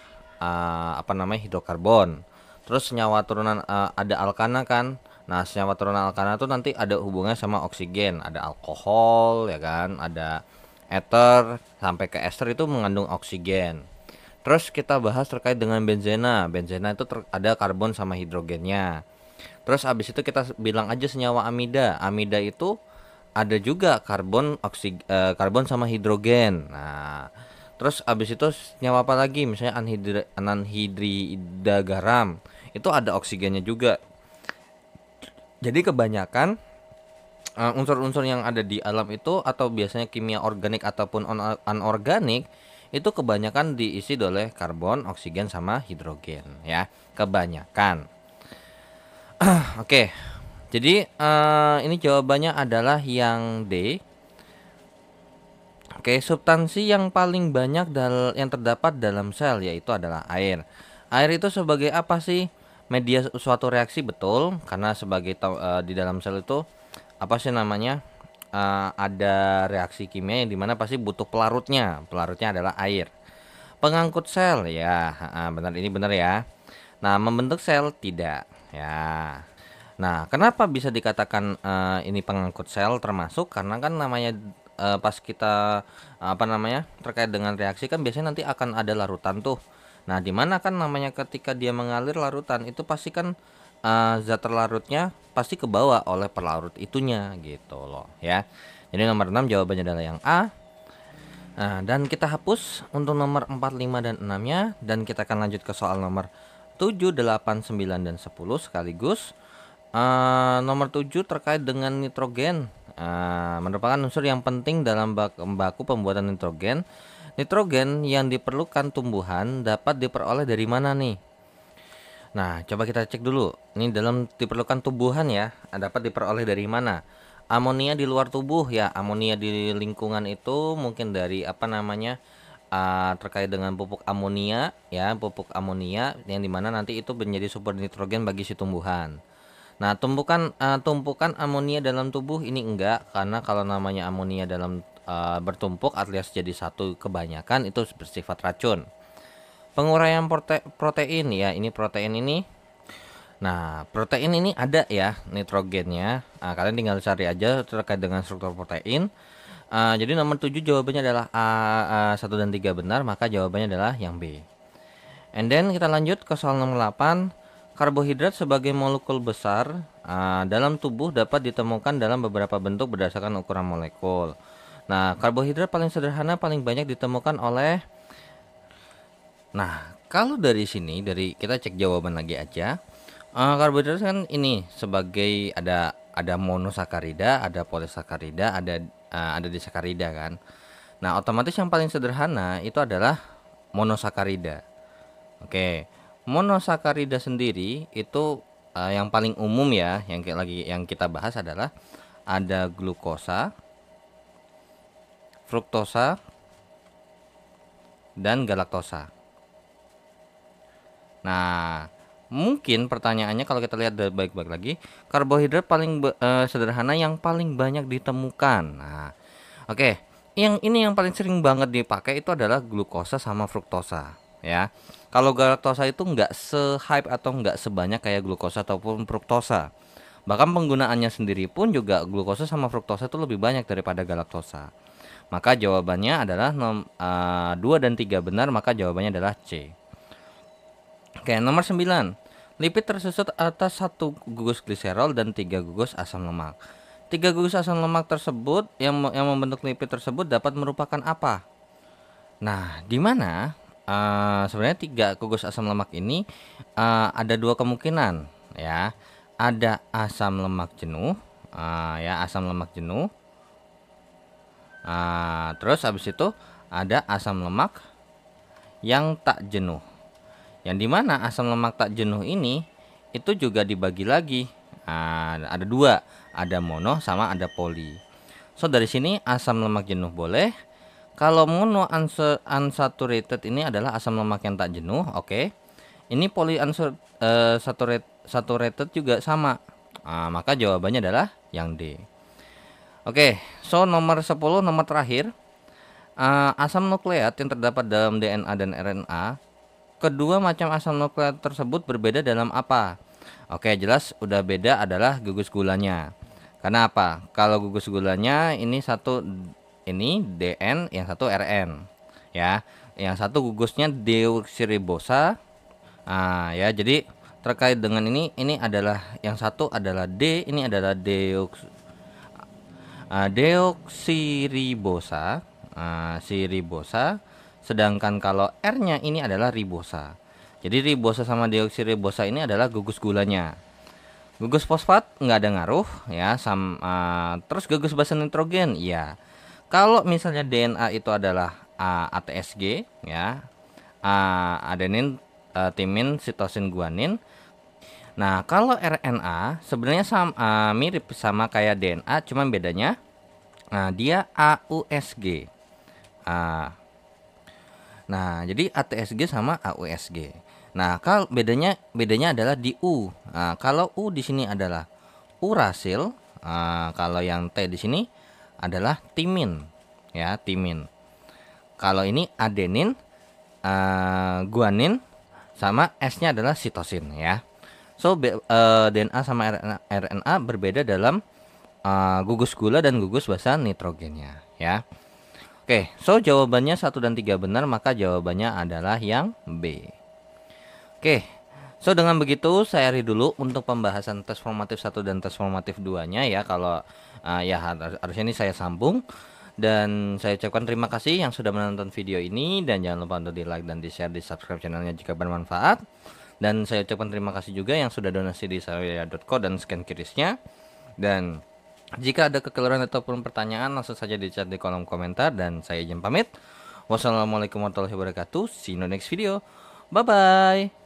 apa namanya hidrokarbon. Terus senyawa turunan ada alkana kan. Nah, senyawa turunan alkana itu nanti ada hubungannya sama oksigen, ada alkohol ya kan, ada ether sampai ke ester itu mengandung oksigen. Terus kita bahas terkait dengan benzena. Benzena itu ada karbon sama hidrogennya. Terus abis itu kita bilang aja senyawa amida. Amida itu ada juga karbon sama hidrogen. Nah, terus abis itu senyawa apa lagi? Misalnya anhidrida garam. Itu ada oksigennya juga. Jadi kebanyakan unsur-unsur yang ada di alam itu atau biasanya kimia organik ataupun anorganik itu kebanyakan diisi oleh karbon, oksigen sama hidrogen ya. Kebanyakan. Oke. Jadi ini jawabannya adalah yang D. Oke, substansi yang paling banyak yang terdapat dalam sel yaitu adalah air. Air itu sebagai apa sih? Media suatu reaksi, betul, karena sebagai di dalam sel itu apa sih namanya? Ada reaksi kimia yang dimana pasti butuh pelarutnya. Pelarutnya adalah air. Pengangkut sel ya, benar, ini benar ya. Nah, membentuk sel tidak ya. Nah, kenapa bisa dikatakan ini pengangkut sel termasuk karena kan namanya pas kita apa namanya terkait dengan reaksi kan biasanya nanti akan ada larutan tuh. Nah, dimana kan namanya ketika dia mengalir larutan itu pasti kan zat terlarutnya pasti kebawa oleh pelarut itunya gitu loh ya. Jadi nomor 6 jawabannya adalah yang A. Nah, dan kita hapus untuk nomor 4, 5 dan 6-nya dan kita akan lanjut ke soal nomor 7, 8, 9 dan 10 sekaligus. Nomor 7 terkait dengan nitrogen. Merupakan unsur yang penting dalam baku pembuatan nitrogen. Nitrogen yang diperlukan tumbuhan dapat diperoleh dari mana nih? Nah, coba kita cek dulu. Ini dalam diperlukan tumbuhan ya, dapat diperoleh dari mana? Amonia di luar tubuh ya, amonia di lingkungan itu mungkin dari apa namanya? Terkait dengan pupuk amonia ya, pupuk amonia yang dimana nanti itu menjadi sumber nitrogen bagi si tumbuhan. Nah, tumpukan amonia dalam tubuh ini enggak, karena kalau namanya amonia dalam bertumpuk alias jadi satu kebanyakan itu bersifat racun. Penguraian protein ya, ini protein ini Nah, protein ini ada ya nitrogennya. Kalian tinggal cari aja terkait dengan struktur protein. Jadi nomor 7 jawabannya adalah A, 1 dan 3 benar, maka jawabannya adalah yang B. And then kita lanjut ke soal nomor 8. Karbohidrat sebagai molekul besar dalam tubuh dapat ditemukan dalam beberapa bentuk berdasarkan ukuran molekul. Nah, karbohidrat paling sederhana paling banyak ditemukan oleh. Nah, kalau dari sini kita cek jawaban lagi aja. Karbohidrat kan ini sebagai ada monosakarida, ada polisakarida, ada disakarida kan. Nah, otomatis yang paling sederhana itu adalah monosakarida. Oke, monosakarida sendiri itu yang paling umum ya, yang kita bahas adalah ada glukosa, fruktosa, dan galaktosa. Nah, mungkin pertanyaannya kalau kita lihat baik-baik lagi, karbohidrat paling sederhana yang paling banyak ditemukan. Nah, oke, yang paling sering banget dipakai itu adalah glukosa sama fruktosa, ya. Kalau galaktosa itu nggak se-hype atau nggak sebanyak kayak glukosa ataupun fruktosa. Bahkan penggunaannya sendiri pun juga glukosa sama fruktosa itu lebih banyak daripada galaktosa. Maka jawabannya adalah 2 dan 3 benar, maka jawabannya adalah C. Oke, nomor 9. Lipid tersusun atas 1 gugus gliserol dan 3 gugus asam lemak. 3 gugus asam lemak tersebut yang membentuk lipid tersebut dapat merupakan apa? Nah, di mana sebenarnya 3 gugus asam lemak ini ada 2 kemungkinan ya. Ada asam lemak jenuh, ya asam lemak jenuh. Terus habis itu ada asam lemak yang tak jenuh. Yang dimana asam lemak tak jenuh ini itu juga dibagi lagi. Ada 2, ada mono sama ada poli. So dari sini asam lemak jenuh boleh. Kalau mono unsaturated ini adalah asam lemak yang tak jenuh, oke. Ini poli unsaturated juga sama. Maka jawabannya adalah yang D. Oke, so nomor 10, nomor terakhir. Asam nukleat yang terdapat dalam DNA dan RNA. Kedua macam asam nukleat tersebut berbeda dalam apa? Oke, jelas udah beda adalah gugus gulanya. Karena apa? Kalau gugus gulanya ini satu ini DN, yang satu RN. Ya, yang satu gugusnya deoksiribosa. Ya, jadi terkait dengan ini adalah yang satu adalah D, ini adalah deoksiribosa, siribosa. Sedangkan kalau R-nya ini adalah ribosa. Jadi ribosa sama deoksiribosa ini adalah gugus gulanya. Gugus fosfat nggak ada ngaruh ya. Terus gugus basa nitrogen, ya. Kalau misalnya DNA itu adalah ATSG, ya, adenin, timin, sitosin, guanin. Nah, kalau RNA sebenarnya mirip sama kayak DNA, cuman bedanya dia AUSG. Nah, jadi ATSG sama AUSG. Nah, kalau bedanya adalah di U. Kalau U di sini adalah urasil, kalau yang T di sini adalah timin, ya, timin. Kalau ini adenin, guanin, sama S-nya adalah sitosin, ya. So DNA sama RNA berbeda dalam gugus gula dan gugus basa nitrogennya, ya. Oke, so jawabannya 1 dan 3 benar, maka jawabannya adalah yang B. Oke, so dengan begitu saya akhiri dulu untuk pembahasan tes formatif 1 dan tes formatif 2-nya ya. Kalau ya harusnya ini saya sambung. Dan saya ucapkan terima kasih yang sudah menonton video ini. Dan jangan lupa untuk di like dan di share, di subscribe channelnya jika bermanfaat. Dan saya ucapkan terima kasih juga yang sudah donasi di saweria.co dan scan QRIS-nya. Dan jika ada kekeliruan ataupun pertanyaan, langsung saja di chat di kolom komentar. Dan saya izin pamit. Wassalamualaikum warahmatullahi wabarakatuh. See you in the next video. Bye-bye.